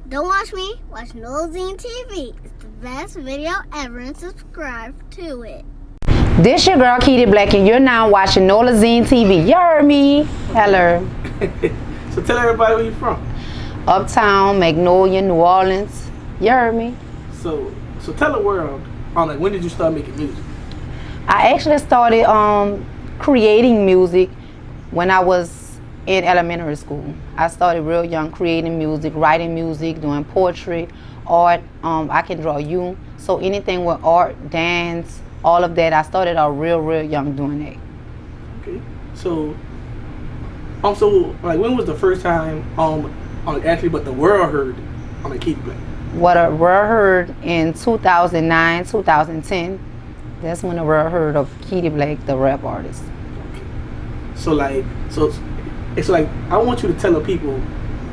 Don't watch me, watch Nolazine TV. It's the best video ever and subscribe to it. This your girl Keedy Black and you're now watching Nolazine TV. You heard me? Hello. So tell everybody where you from. Uptown, Magnolia, New Orleans. You heard me? So tell the world, like, when did you start making music? I actually started creating music when I was in elementary school. I started real young, creating music, writing music, doing poetry, art. I can draw you. So anything with art, dance, all of that. I started out real young doing that. Okay. So like, when was the first time actually but the world heard on the Keedy Black? What the world heard in 2009, 2010. That's when the world heard of Keedy Black, the rap artist. Okay. So it's like I want you to tell the people,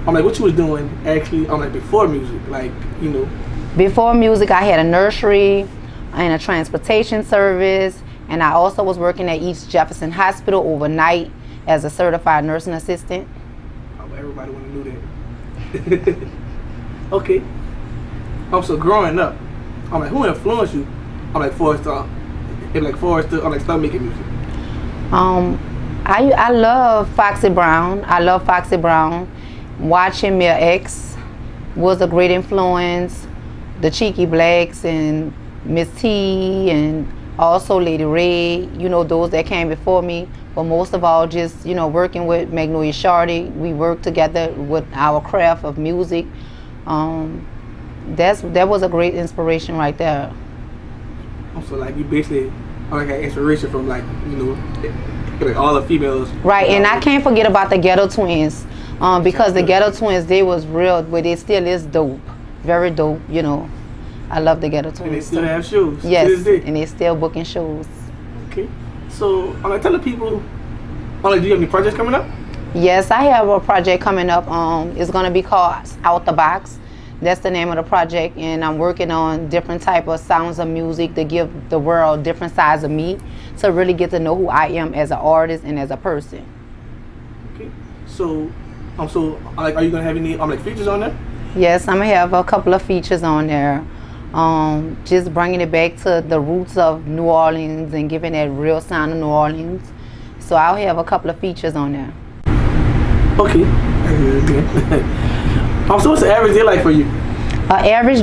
like, what you was doing actually like before music, like, you know. Before music, I had a nursery and a transportation service, and I also was working at East Jefferson Hospital overnight as a certified nursing assistant. Oh, everybody want to know that. Okay. So growing up, like, who influenced you? Like, for us to start making music. I love Foxy Brown. I love Foxy Brown. Watching Mia X was a great influence. The Cheeky Blacks and Miss T and also Lady Ray, you know, those that came before me. But most of all, just, you know, working with Magnolia Shorty. We worked together with our craft of music. That was a great inspiration right there. So, like, you basically like an inspiration from, like, you know, like all the females. Right, and I can't forget about the Ghetto Twins, because the Ghetto Twins, they was real, but they still is dope, very dope. You know, I love the Ghetto Twins. And they still have shows. Yes, to this day. and they still booking shows. Okay, so like, tell the people, like, do you have any projects coming up? Yes, I have a project coming up. It's gonna be called Out the Box. That's the name of the project, and I'm working on different type of sounds of music to give the world different sides of me, to really get to know who I am as an artist and as a person. Okay, so like, are you gonna have any like features on there? Yes, I'm gonna have a couple of features on there. Just bringing it back to the roots of New Orleans and giving that real sound of New Orleans. So I'll have a couple of features on there. Okay. So what's the average day like for you? An average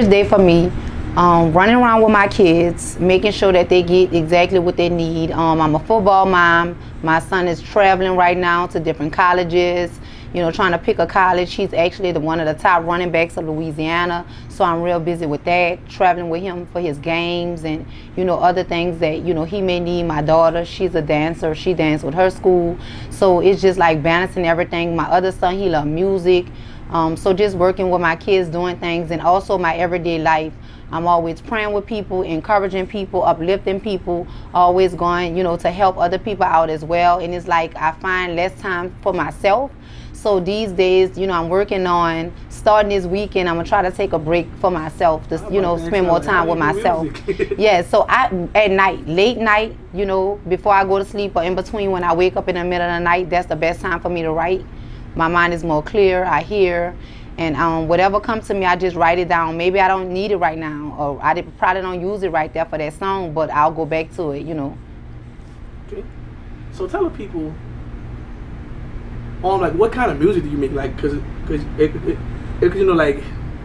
day for me, running around with my kids, making sure that they get exactly what they need. I'm a football mom. My son is traveling right now to different colleges, you know, trying to pick a college. He's actually one of the top running backs of Louisiana, so I'm real busy with that, traveling with him for his games and, you know, other things that, you know, he may need. My daughter, she's a dancer. She dances with her school, so it's just like balancing everything. My other son, he loves music. So just working with my kids, doing things, and also my everyday life. I'm always praying with people, encouraging people, uplifting people, always going, you know, to help other people out as well. And it's like I find less time for myself. So these days, you know, I'm working on starting this weekend. I'm gonna try to take a break for myself, to, you know, spend more time with myself. Yeah. So at night, late night, you know, before I go to sleep or in between when I wake up in the middle of the night, that's the best time for me to write. My mind is more clear. I hear, and whatever comes to me, I just write it down. Maybe I don't need it right now, or I probably don't use it right there for that song, but I'll go back to it, you know. Okay. So tell the people, like, what kind of music do you make? Like, cause you know, like,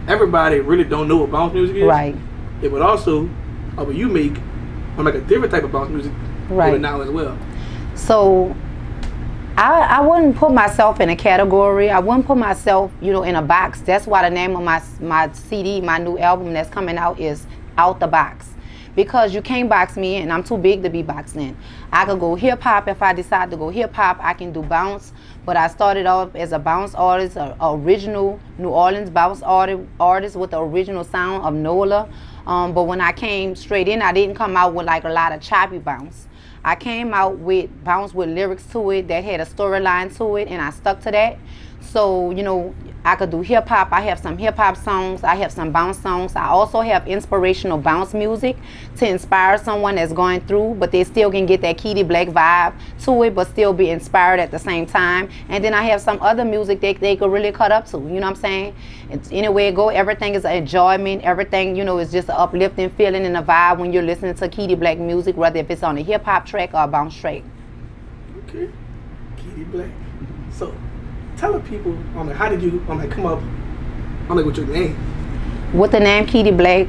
everybody really don't know what bounce music is. Right. Yeah, but also, but you make like a different type of bounce music right now as well. So I wouldn't put myself in a category. I wouldn't put myself, you know, in a box. That's why the name of my CD, my new album that's coming out, is Out the Box. Because you can't box me in. I'm too big to be boxed in. I could go hip hop if I decide to go hip hop. I can do bounce. But I started off as a bounce artist, a original New Orleans bounce artist with the original sound of Nola. But when I came straight in, I didn't come out with like a lot of choppy bounce. I came out with bounce with lyrics to it that had a storyline to it, and I stuck to that. So, you know, I could do hip hop. I have some hip hop songs. I have some bounce songs. I also have inspirational bounce music to inspire someone that's going through, but they still can get that Keedy Black vibe to it, but still be inspired at the same time. And then I have some other music that they could really cut up to. You know what I'm saying? It's anywhere it go, everything is an enjoyment. Everything, you know, is just an uplifting feeling and a vibe when you're listening to Keedy Black music, whether if it's on a hip hop track or a bounce track. Okay, Keedy Black. So, tell the people, how did you come up with your name? With the name Keedy Black,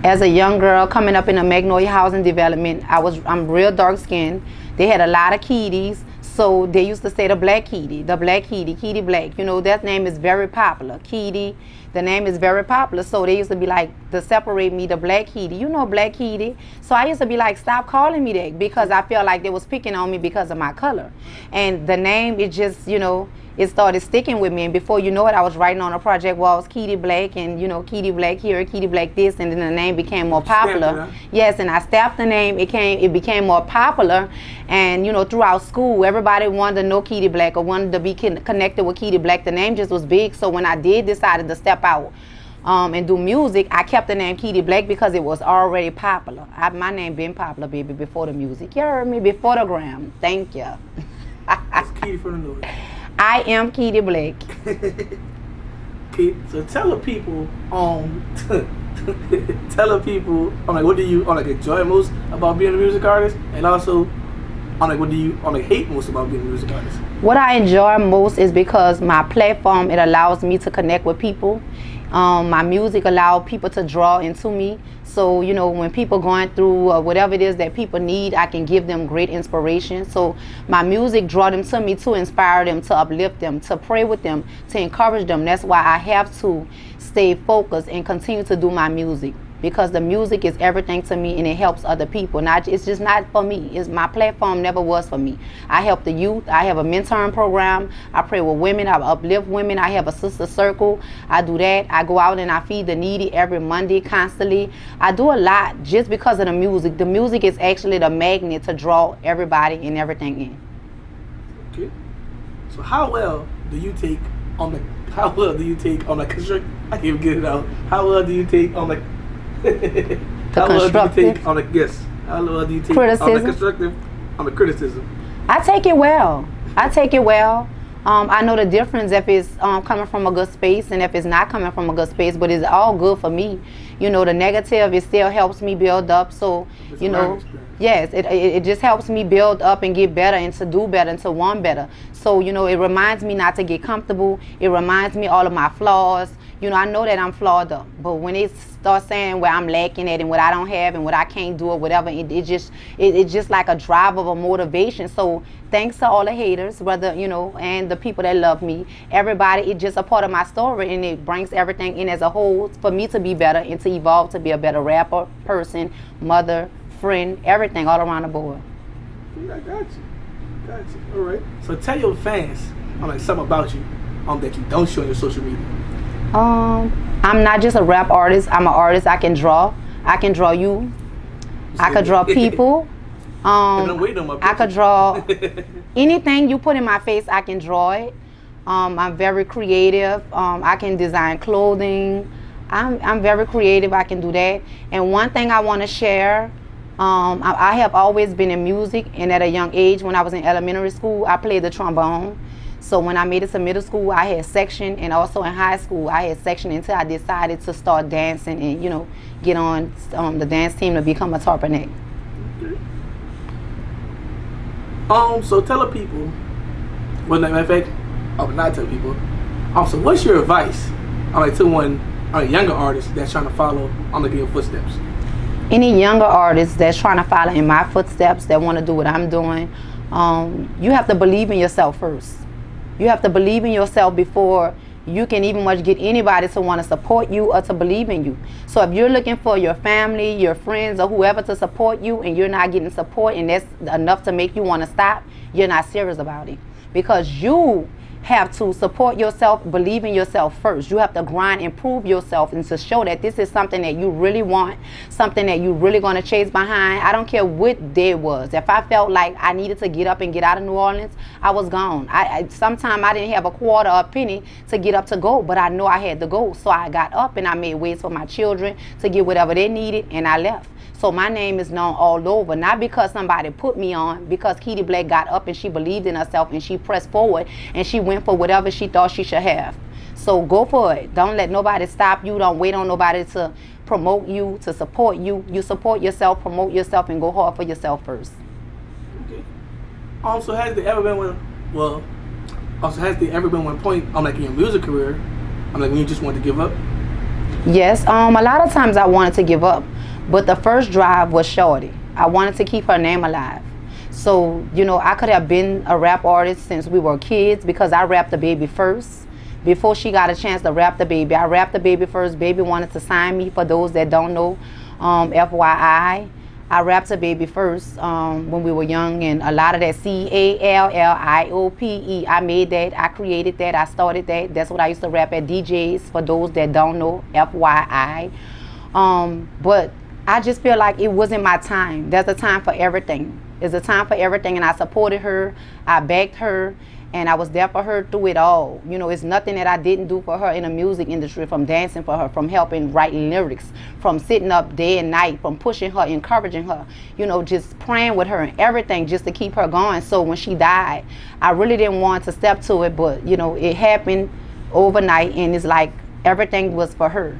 as a young girl coming up in a Magnolia housing development, I'm real dark skinned. They had a lot of Keedys, so they used to say the Black Keedy, Keedy Black. You know, that name is very popular. Keedy, the name is very popular, so they used to be like, to separate me, the Black Keedy. You know Black Keedy. So I used to be like, stop calling me that, because I felt like they was picking on me because of my color. And the name, it just, you know, it started sticking with me, and before you know it, I was writing on a project walls, Keedy Black, and you know, Keedy Black here, Keedy Black this, and then the name became more popular. Yes, and I stamped the name. It became more popular, and you know, throughout school, everybody wanted to know Keedy Black or wanted to be connected with Keedy Black. The name just was big, so when I decided to step out and do music, I kept the name Keedy Black because it was already popular. My name been popular, baby, before the music. You heard me, before the gram. Thank you. That's Keedy from the North. I am Keedy Black. Okay, so tell the people, what do you enjoy most about being a music artist, and also, what do you hate most about being a music artist? What I enjoy most is because my platform, it allows me to connect with people. My music allows people to draw into me. So, you know, when people going through whatever it is that people need, I can give them great inspiration. So my music draw them to me to inspire them, to uplift them, to pray with them, to encourage them. That's why I have to stay focused and continue to do my music, because the music is everything to me and it helps other people. It's just not for me. It's my platform never was for me. I help the youth. I have a mentoring program. I pray with women. I uplift women. I have a sister circle. I do that. I go out and I feed the needy every Monday constantly. I do a lot just because of the music. The music is actually the magnet to draw everybody and everything in. Okay. So how well do you take on the construction? I can't even get it out. How well do you take on the How long do you take on the criticism? I take it well. I know the difference if it's coming from a good space and if it's not coming from a good space, but it's all good for me. You know, the negative, it still helps me build up. So, you know, yes, it just helps me build up and get better and to do better and to want better. So, you know, it reminds me not to get comfortable. It reminds me all of my flaws. You know, I know that I'm flawed up, but when it starts saying where I'm lacking at and what I don't have and what I can't do or whatever, it's just like a drive of a motivation. So thanks to all the haters, whether, you know, and the people that love me, everybody, it's just a part of my story, and it brings everything in as a whole for me to be better and to evolve to be a better rapper, person, mother, friend, everything all around the board. Yeah, I got you. All right. So tell your fans something about you that you don't show on your social media. I'm not just a rap artist. I'm an artist. I can draw. I can draw you. I could draw people. I could draw anything you put in my face. I can draw it. I'm very creative. I can design clothing. I'm very creative. I can do that. And one thing I want to share, I have always been in music, and at a young age, when I was in elementary school, I played the trombone. So when I made it to middle school, I had section, and also in high school, I had section until I decided to start dancing and, you know, get on the dance team to become a tarpanet. Okay. So tell the people, well, matter of fact, I would not tell people. So what's your advice, to a younger artist that's trying to follow your footsteps? Any younger artist that's trying to follow in my footsteps, that want to do what I'm doing, you have to believe in yourself first. You have to believe in yourself before you can even much get anybody to want to support you or to believe in you. So if you're looking for your family, your friends, or whoever to support you, and you're not getting support, and that's enough to make you want to stop, you're not serious about it. Because you have to support yourself, believe in yourself first. You have to grind and prove yourself and to show that this is something that you really want, something that you really going to chase behind. I don't care what day it was. If I felt like I needed to get up and get out of New Orleans, I was gone. Sometimes I didn't have a quarter or a penny to get up to go, but I know I had to go. So I got up and I made ways for my children to get whatever they needed, and I left. So my name is known all over, not because somebody put me on, because Keedy Black got up and she believed in herself and she pressed forward and she went for whatever she thought she should have. So go for it. Don't let nobody stop you. Don't wait on nobody to promote you, to support you. You support yourself, promote yourself, and go hard for yourself first. Okay. Also, has there ever been one point, like in your music career, like when you just wanted to give up? Yes, a lot of times I wanted to give up. But the first drive was Shorty. I wanted to keep her name alive. So, I could have been a rap artist since we were kids because I rapped the baby first. Before she got a chance to rap the baby, I rapped the baby first. Baby wanted to sign me. For those that don't know, FYI, I rapped the baby first when we were young. And a lot of that CALLIOPE, I made that. I created that. I started that. That's what I used to rap at DJs. For those that don't know, FYI. But I just feel like it wasn't my time. There's a time for everything. There's a time for everything, and I supported her. I backed her, and I was there for her through it all. It's nothing that I didn't do for her in the music industry, from dancing for her, from helping write lyrics, from sitting up day and night, from pushing her, encouraging her, just praying with her and everything just to keep her going. So when she died, I really didn't want to step to it, but, it happened overnight, and it's like, everything was for her,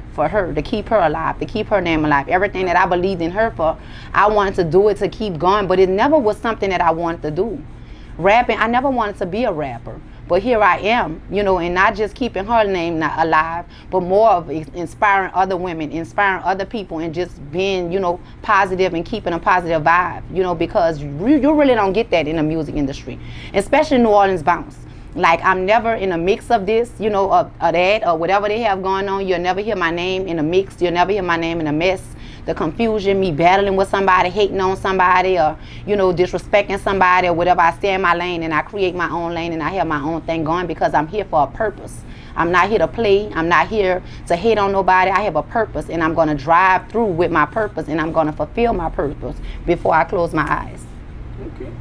to keep her alive, to keep her name alive. Everything that I believed in her for, I wanted to do it to keep going, but it never was something that I wanted to do. Rapping, I never wanted to be a rapper, but here I am, and not just keeping her name alive, but more of inspiring other women, inspiring other people, and just being, positive and keeping a positive vibe, because you really don't get that in the music industry, especially New Orleans bounce. Like, I'm never in a mix of this, of that, or whatever they have going on. You'll never hear my name in a mix. You'll never hear my name in a mess. The confusion, me battling with somebody, hating on somebody, or, disrespecting somebody, or whatever. I stay in my lane, and I create my own lane, and I have my own thing going because I'm here for a purpose. I'm not here to play. I'm not here to hate on nobody. I have a purpose, and I'm going to drive through with my purpose, and I'm going to fulfill my purpose before I close my eyes. Okay.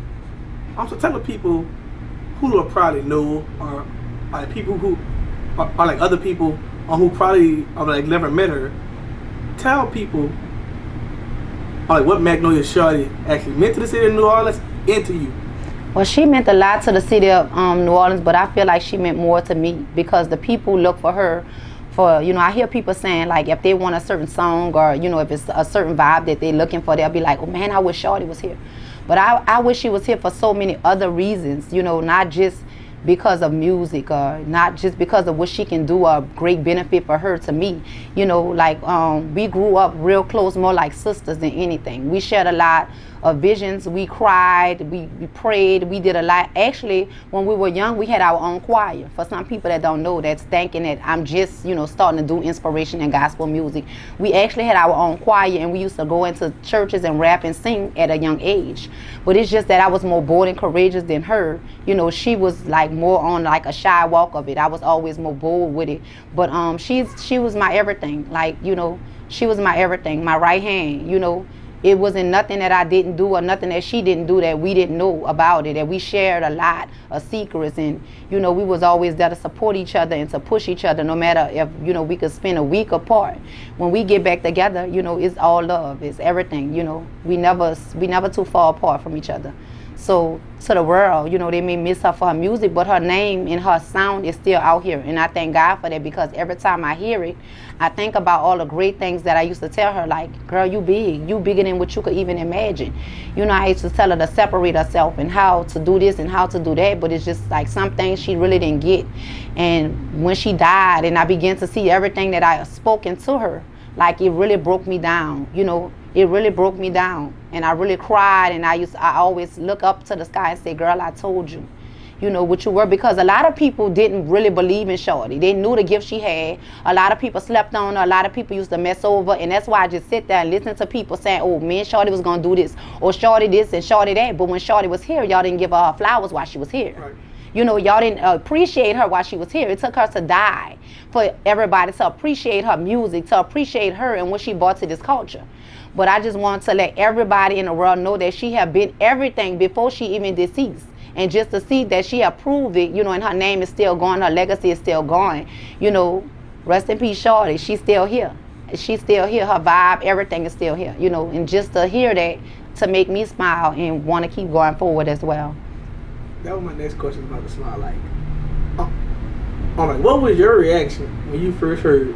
So tell the people who will probably know, or like people who are like other people who probably like never met her. Tell people like what Magnolia Shorty actually meant to the city of New Orleans and to you. Well, she meant a lot to the city of New Orleans, but I feel like she meant more to me because the people look for her for, I hear people saying, like, if they want a certain song or, if it's a certain vibe that they're looking for, they'll be like, oh man, I wish Shorty was here. But I wish she was here for so many other reasons, not just because of music or not just because of what she can do, a great benefit for her to me. We grew up real close, more like sisters than anything. We shared a lot of visions. We cried, we prayed, we did a lot. Actually, when we were young, we had our own choir. For some people that don't know, that's thinking that I'm just, starting to do inspiration and gospel music. We actually had our own choir, and we used to go into churches and rap and sing at a young age. But it's just that I was more bold and courageous than her. She was like more on like a shy walk of it. I was always more bold with it. But she was my everything. Like, she was my everything, my right hand, It wasn't nothing that I didn't do or nothing that she didn't do that we didn't know about it, that we shared a lot of secrets, and, we was always there to support each other and to push each other, no matter if, we could spend a week apart. When we get back together, it's all love, it's everything, we never too far apart from each other. So to the world, they may miss her for her music, but her name and her sound is still out here. And I thank God for that, because every time I hear it, I think about all the great things that I used to tell her, like, girl, you big. You bigger than what you could even imagine. I used to tell her to separate herself and how to do this and how to do that, but it's just like some things she really didn't get. And when she died and I began to see everything that I had spoken to her, like, it really broke me down, It really broke me down, and I really cried, and I always look up to the sky and say, girl, I told you, what you were, because a lot of people didn't really believe in Shorty. They knew the gift she had. A lot of people slept on her. A lot of people used to mess over, and that's why I just sit there and listen to people saying, oh, man, Shorty was going to do this, or Shorty this and Shorty that, but when Shorty was here, y'all didn't give her flowers while she was here. Right. You know, y'all didn't appreciate her while she was here. It took her to die for everybody to appreciate her music, to appreciate her and what she brought to this culture. But I just want to let everybody in the world know that she have been everything before she even deceased. And just to see that she have proved it, you know, and her name is still going, her legacy is still going. You know, rest in peace, Shorty. She's still here. She's still here. Her vibe, everything is still here. You know, and just to hear that, to make me smile and want to keep going forward as well. That was my next question about the smile. Like, I'm like, what was your reaction when you first heard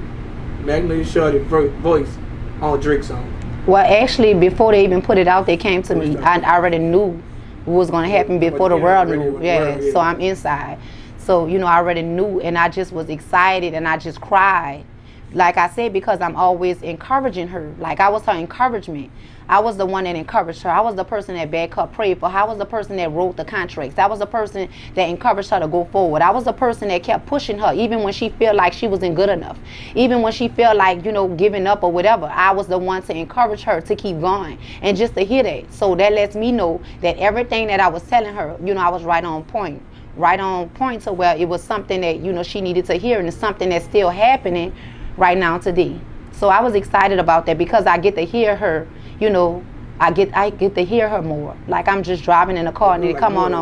Magnolia Shorty voice on Drake's song? Well, actually, before they even put it out, they came to me. I already knew what was going to happen before the world knew. Yeah, so I'm inside. So, you know, I already knew, and I just was excited, and I just cried. Like I said, because I'm always encouraging her. Like, I was her encouragement. I was the one that encouraged her. I was the person that backed her, prayed for her. I was the person that wrote the contracts. I was the person that encouraged her to go forward. I was the person that kept pushing her, even when she felt like she wasn't good enough. Even when she felt like, you know, giving up or whatever. I was the one to encourage her to keep going. And just to hear that. So that lets me know that everything that I was telling her, you know, I was right on point. Right on point to where it was something that, you know, she needed to hear. And it's something that's still happening right now today. So I was excited about that because I get to hear her. You know, I get to hear her more. Like, I'm just driving in a car and they come on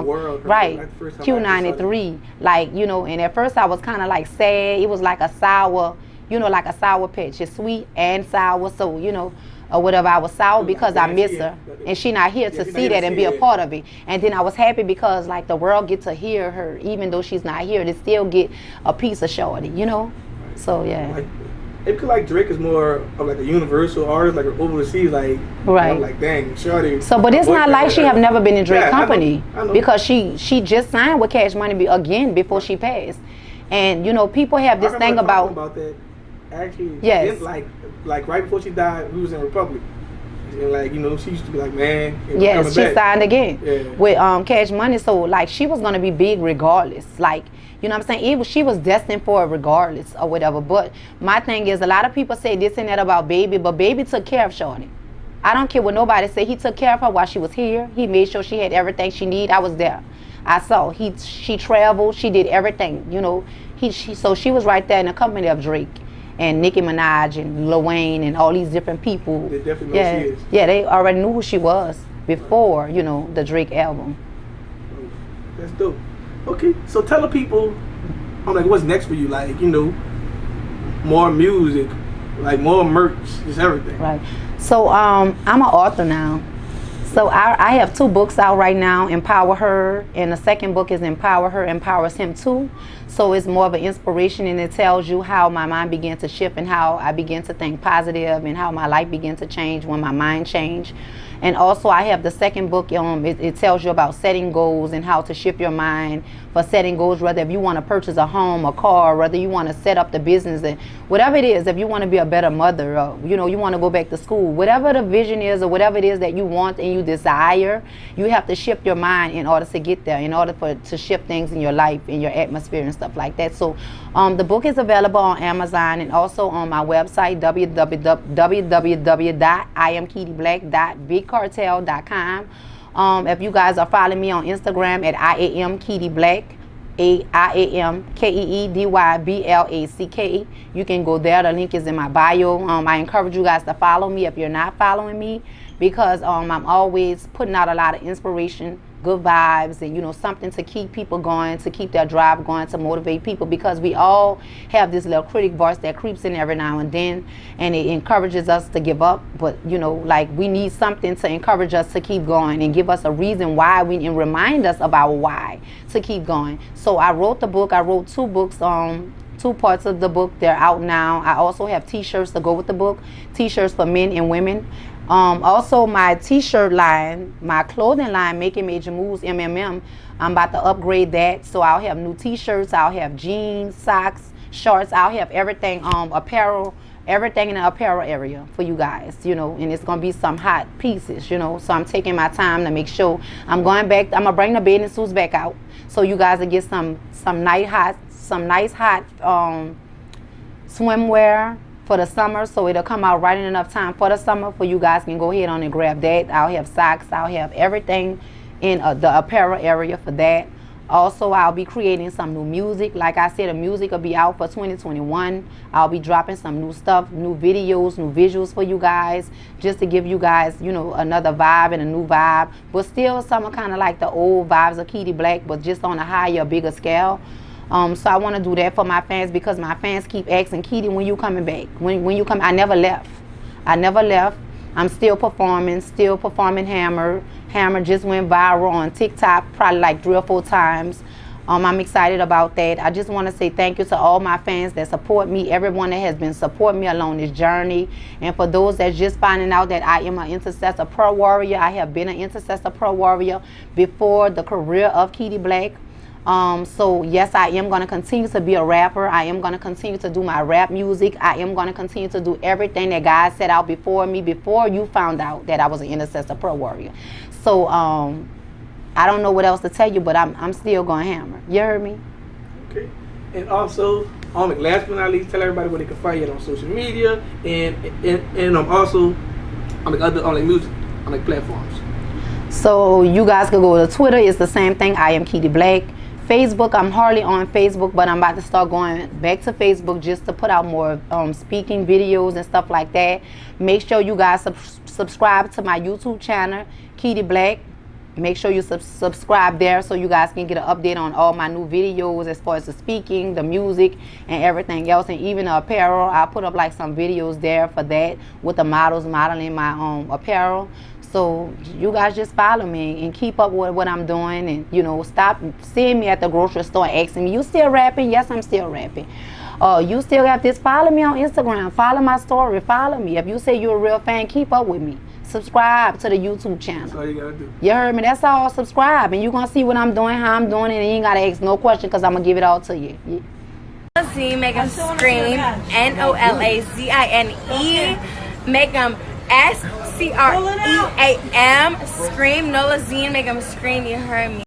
right, Q93. Like, you know, and at first I was kind of like sad. It was like a sour, you know, like a sour pitch. It's sweet and sour. So, you know, or whatever. I was sour because I miss her. And she not here to see that and be a part of it. And then I was happy because, like, the world get to hear her. Even though she's not here, they still get a piece of Shorty, you know? So, yeah. It could, like, Drake is more of like a universal artist, like overseas, like, right. You know, like, dang, Shorty. So, but it's not like she have never been in Drake company. I know. Because she just signed with Cash Money again before she passed. And, you know, people have this thing about that. Actually, yes. Like right before she died, we was in Republic. And, like, you know, she used to be like, man. Yes, she signed again with Cash Money. So, like, she was going to be big regardless. Like, you know what I'm saying? She was destined for it regardless or whatever. But my thing is, a lot of people say this and that about Baby, but Baby took care of Shorty. I don't care what nobody say. He took care of her while she was here. He made sure she had everything she needed. I was there. I saw. She traveled. She did everything. You know, so she was right there in the company of Drake and Nicki Minaj and Lil Wayne and all these different people. They definitely know she is. Yeah, they already knew who she was before, you know, the Drake album. That's dope. Okay, so tell the people, I'm like, what's next for you? Like, you know, more music, like more merch, just everything. Right. So I'm an author now. So I have 2 books out right now, Empower Her, and the second book is Empower Her, Empowers Him Too. So it's more of an inspiration, and it tells you how my mind began to shift and how I began to think positive and how my life began to change when my mind changed. And also I have the second book, it tells you about setting goals and how to shift your mind for setting goals, whether if you want to purchase a home, a car, whether you want to set up the business, and whatever it is, if you want to be a better mother, or, you know, you want to go back to school, whatever the vision is or whatever it is that you want and you desire, you have to shift your mind in order to get there, in order to shift things in your life, in your atmosphere and stuff like that. So the book is available on Amazon and also on my website, www.iamkeedyblack.bigcartel.com. If you guys are following me on Instagram at IamKeedyBlack, IamKeedyblack, you can go there. The link is in my bio. I encourage you guys to follow me if you're not following me, because I'm always putting out a lot of inspiration, good vibes, and, you know, something to keep people going, to keep their drive going, to motivate people, because we all have this little critic voice that creeps in every now and then, and it encourages us to give up. But, you know, like, we need something to encourage us to keep going and give us a reason why, and remind us of our why to keep going. So I wrote the book. I wrote 2 books, 2 parts of the book. They're out now. I also have t-shirts to go with the book, t-shirts for men and women. Also my t-shirt line, my clothing line, Making Major Moves, MMM, I'm about to upgrade that. So I'll have new t-shirts, I'll have jeans, socks, shorts, I'll have everything, apparel, everything in the apparel area for you guys, you know, and it's going to be some hot pieces, you know. So I'm taking my time to make sure I'm going back. I'm going to bring the bathing suits back out so you guys will get some nice hot swimwear for the summer, so it'll come out right in enough time for the summer for you guys can go ahead on and grab that. I'll have socks, I'll have everything in the apparel area for that. Also, I'll be creating some new music. Like I said, the music will be out for 2021. I'll be dropping some new stuff, new videos, new visuals for you guys, just to give you guys, you know, another vibe and a new vibe. But still some kind of like the old vibes of Keedy Black, but just on a higher, bigger scale. So I want to do that for my fans, because my fans keep asking, Keedy, when you coming back? When you come? I never left. I never left. I'm still performing Hammer. Hammer just went viral on TikTok probably like 3 or 4 times. I'm excited about that. I just want to say thank you to all my fans that support me, everyone that has been supporting me along this journey. And for those that's just finding out that I am an intercessor pro warrior, I have been an intercessor pro warrior before the career of Keedy Black. So yes, I am going to continue to be a rapper. I am going to continue to do my rap music. I am going to continue to do everything that God set out before me, before you found out that I was an intercessor pro warrior. So I don't know what else to tell you, but I'm still going to hammer. You heard me? Okay. And also, last but not least, tell everybody where they can find you on social media and also other music on platforms. So you guys can go to Twitter. It's the same thing. I am Keedy Black. Facebook, I'm hardly on Facebook, but I'm about to start going back to Facebook just to put out more speaking videos and stuff like that. Make sure you guys subscribe to my YouTube channel, Keedy Black. Make sure you subscribe there so you guys can get an update on all my new videos as far as the speaking, the music, and everything else, and even the apparel. I'll put up like some videos there for that with the models modeling my apparel. So you guys just follow me and keep up with what I'm doing, and you know, stop seeing me at the grocery store and asking me, you still rapping? Yes, I'm still rapping. You still got this? Follow me on Instagram, follow my story, follow me. If you say you're a real fan, keep up with me. Subscribe to the YouTube channel. That's all you gotta do. You heard me? That's all. Subscribe, and you're gonna see what I'm doing, how I'm doing it, and you ain't gotta ask no question, because I'm gonna give it all to you. Yeah. Nolazine, make them scream. Nolazine. Make them SCREAM. Scream. Nolazine, make them scream. You heard me.